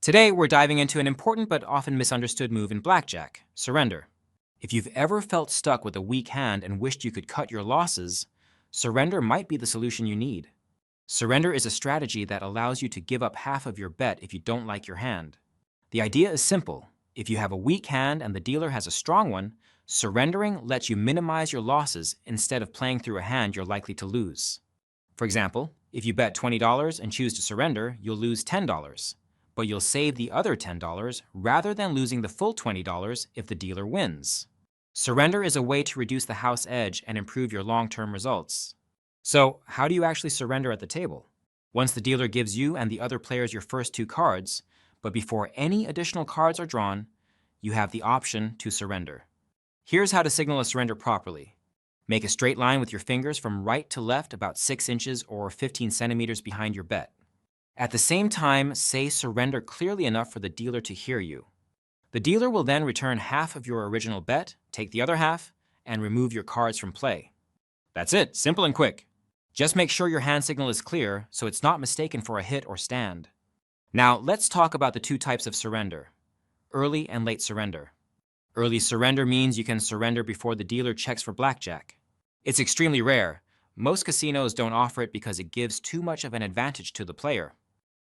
Today, we're diving into an important but often misunderstood move in blackjack, surrender. If you've ever felt stuck with a weak hand and wished you could cut your losses, surrender might be the solution you need. Surrender is a strategy that allows you to give up half of your bet if you don't like your hand. The idea is simple. If you have a weak hand and the dealer has a strong one, surrendering lets you minimize your losses instead of playing through a hand you're likely to lose. For example, if you bet $20 and choose to surrender, you'll lose $10, but you'll save the other $10 rather than losing the full $20 if the dealer wins. Surrender is a way to reduce the house edge and improve your long-term results. So, how do you actually surrender at the table? Once the dealer gives you and the other players your first two cards, but before any additional cards are drawn, you have the option to surrender. Here's how to signal a surrender properly. Make a straight line with your fingers from right to left about 6 inches or 15 centimeters behind your bet. At the same time, say surrender clearly enough for the dealer to hear you. The dealer will then return half of your original bet, take the other half, and remove your cards from play. That's it, simple and quick. Just make sure your hand signal is clear so it's not mistaken for a hit or stand. Now, let's talk about the two types of surrender: early and late surrender. Early surrender means you can surrender before the dealer checks for blackjack. It's extremely rare. Most casinos don't offer it because it gives too much of an advantage to the player.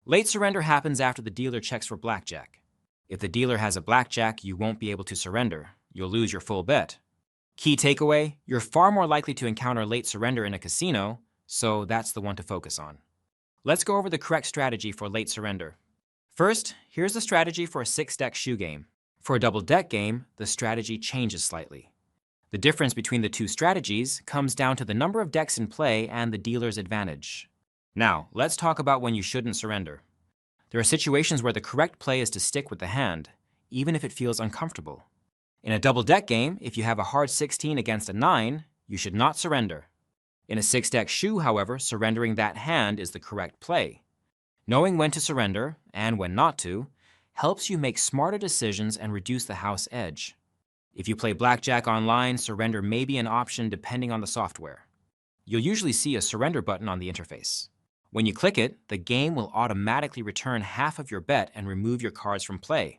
Late surrender happens after the dealer checks for blackjack. If the dealer has a blackjack, you won't be able to surrender. You'll lose your full bet. Key takeaway: you're far more likely to encounter late surrender in a casino, so that's the one to focus on. Let's go over the correct strategy for late surrender. First, here's the strategy for a 6-deck shoe game. For a double-deck game, the strategy changes slightly. The difference between the two strategies comes down to the number of decks in play and the dealer's advantage. Now, let's talk about when you shouldn't surrender. There are situations where the correct play is to stick with the hand, even if it feels uncomfortable. In a double-deck game, if you have a hard 16 against a 9, you should not surrender. In a 6-deck shoe, however, surrendering that hand is the correct play. Knowing when to surrender, and when not to, helps you make smarter decisions and reduce the house edge. If you play blackjack online, surrender may be an option depending on the software. You'll usually see a surrender button on the interface. When you click it, the game will automatically return half of your bet and remove your cards from play.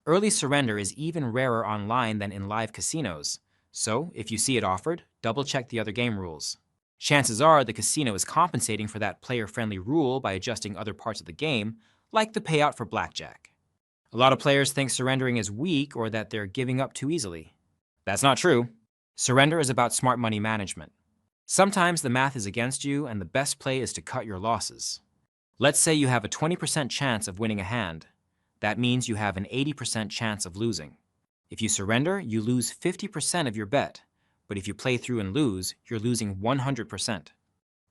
Early surrender is even rarer online than in live casinos, so if you see it offered, double-check the other game rules. Chances are the casino is compensating for that player-friendly rule by adjusting other parts of the game, like the payout for blackjack. A lot of players think surrendering is weak or that they're giving up too easily. That's not true. Surrender is about smart money management. Sometimes the math is against you and the best play is to cut your losses. Let's say you have a 20% chance of winning a hand. That means you have an 80% chance of losing. If you surrender, you lose 50% of your bet. But if you play through and lose, you're losing 100%.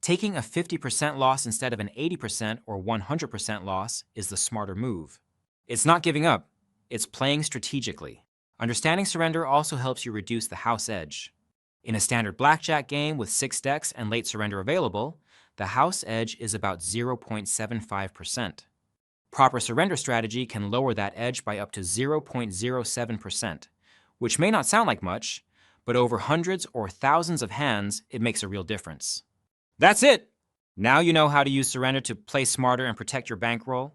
Taking a 50% loss instead of an 80% or 100% loss is the smarter move. It's not giving up, it's playing strategically. Understanding surrender also helps you reduce the house edge. In a standard blackjack game with 6 decks and late surrender available, the house edge is about 0.75%. Proper surrender strategy can lower that edge by up to 0.07%, which may not sound like much, but over hundreds or thousands of hands, it makes a real difference. That's it! Now you know how to use surrender to play smarter and protect your bankroll.